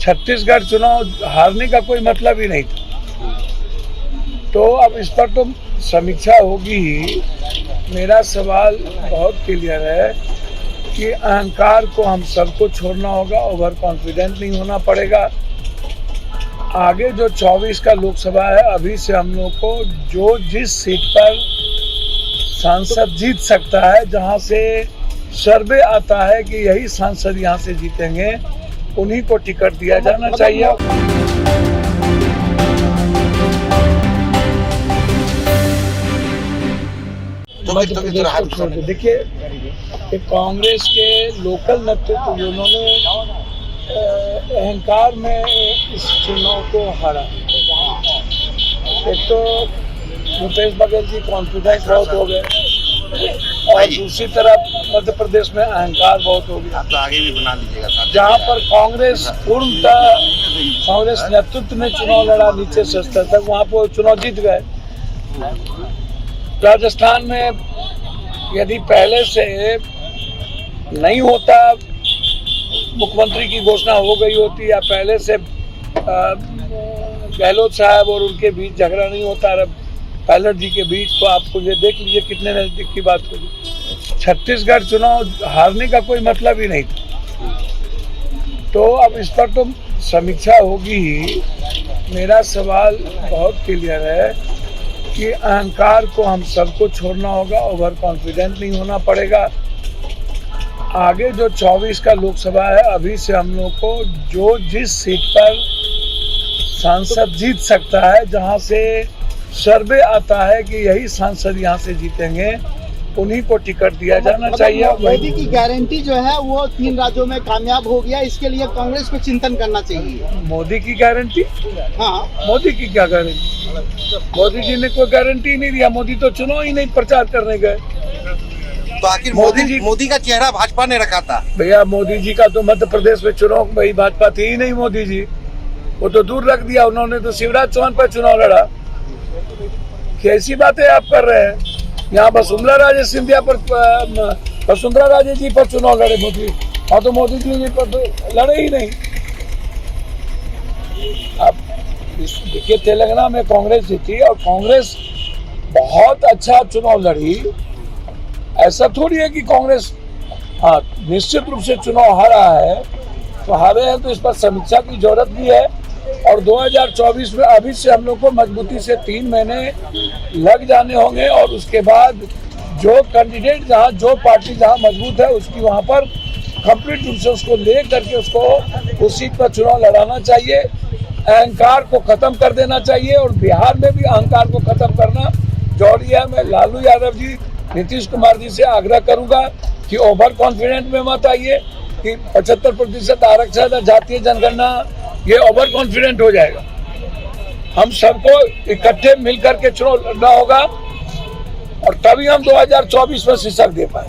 छत्तीसगढ़ चुनाव हारने का कोई मतलब ही नहीं था। तो अब इस पर तो समीक्षा होगी ही। मेरा सवाल बहुत क्लियर है कि अहंकार को हम सबको छोड़ना होगा, ओवर कॉन्फिडेंट नहीं होना पड़ेगा। आगे जो 24 का लोकसभा है, अभी से हम लोग को जो जिस सीट पर सांसद जीत सकता है, जहां से सर्वे आता है कि यही सांसद यहां से जीतेंगे, उन्हीं को टिकट दिया जाना चाहिए। मध्य प्रदेश को छोड़ के देखिए, कांग्रेस के लोकल नेतृत्व जिन्होंने अहंकार में इस चुनाव को हारा। एक तो भूपेश बघेल जी कॉन्फिडेंस बहुत हो गए, और दूसरी तरफ मध्य प्रदेश में अहंकार बहुत हो गया। तो आगे भी बना लीजिएगा। जहाँ पर कांग्रेस पूर्णतः कांग्रेस नेतृत्व में चुनाव लड़ा नीचे से स्तर तक, वहाँ पर चुनाव जीत गए। राजस्थान में यदि पहले से नहीं होता, मुख्यमंत्री की घोषणा हो गई होती, या पहले से गहलोत साहब और उनके बीच झगड़ा नहीं होता पायलट जी के बीच, तो आपको ये देख लीजिए कितने नजदीक की बात होगी। छत्तीसगढ़ चुनाव हारने का कोई मतलब ही नहीं था। तो अब इस पर तो समीक्षा होगी ही। मेरा सवाल बहुत क्लियर है कि अहंकार को हम सबको छोड़ना होगा, ओवर कॉन्फिडेंट नहीं होना पड़ेगा। आगे जो 24 का लोकसभा है, अभी से हम लोग को जो जिस सीट पर सांसद जीत सकता है, जहां से सर्वे आता है कि यही सांसद यहां से जीतेंगे, उन्हीं को टिकट दिया जाना चाहिए। मोदी की गारंटी जो है वो 3 राज्यों में कामयाब हो गया, इसके लिए कांग्रेस को चिंतन करना चाहिए। मोदी की गारंटी? हाँ, मोदी की क्या गारंटी? मोदी जी ने कोई गारंटी नहीं दिया। मोदी तो चुनाव ही नहीं प्रचार करने गए। तो आखिर मोदी का चेहरा भाजपा ने रखा था। भैया, मोदी जी का तो मध्य प्रदेश में चुनाव में भाजपा थी ही नहीं। मोदी जी वो तो दूर रख दिया। उन्होंने तो शिवराज चौहान पर चुनाव लड़ा। कैसी बातें आप कर रहे हैं? यहाँ वसुंधरा राजे सिंधिया पर, वसुंधरा राजे जी पर चुनाव लड़े मोदी, और तो मोदी जी पर तो लड़े ही नहीं। अब देखिए, तेलंगाना में कांग्रेस जीती और कांग्रेस बहुत अच्छा चुनाव लड़ी। ऐसा थोड़ी है कि कांग्रेस निश्चित रूप से चुनाव हारा है। तो हारे हैं तो इस पर समीक्षा की जरूरत भी है। और 2024 में अभी से हम लोग को मजबूती से 3 महीने लग जाने होंगे, और उसके बाद जो कैंडिडेट जहाँ, जो पार्टी जहाँ मजबूत है, उसकी वहाँ पर कंप्लीट रूप से उसको ले करके उसको उस सीट पर चुनाव लड़ाना चाहिए। अहंकार को खत्म कर देना चाहिए, और बिहार में भी अहंकार को खत्म करना जरूरी है। मैं लालू यादव जी, नीतीश कुमार जी से आग्रह करूंगा कि ओवर कॉन्फिडेंट में मत आइए कि 75% आरक्षण, जातीय जनगणना, ये ओवर कॉन्फिडेंट हो जाएगा। हम सबको इकट्ठे मिलकर के चुनाव लड़ना होगा, और तभी हम 2024 में शीर्षक दे पाए।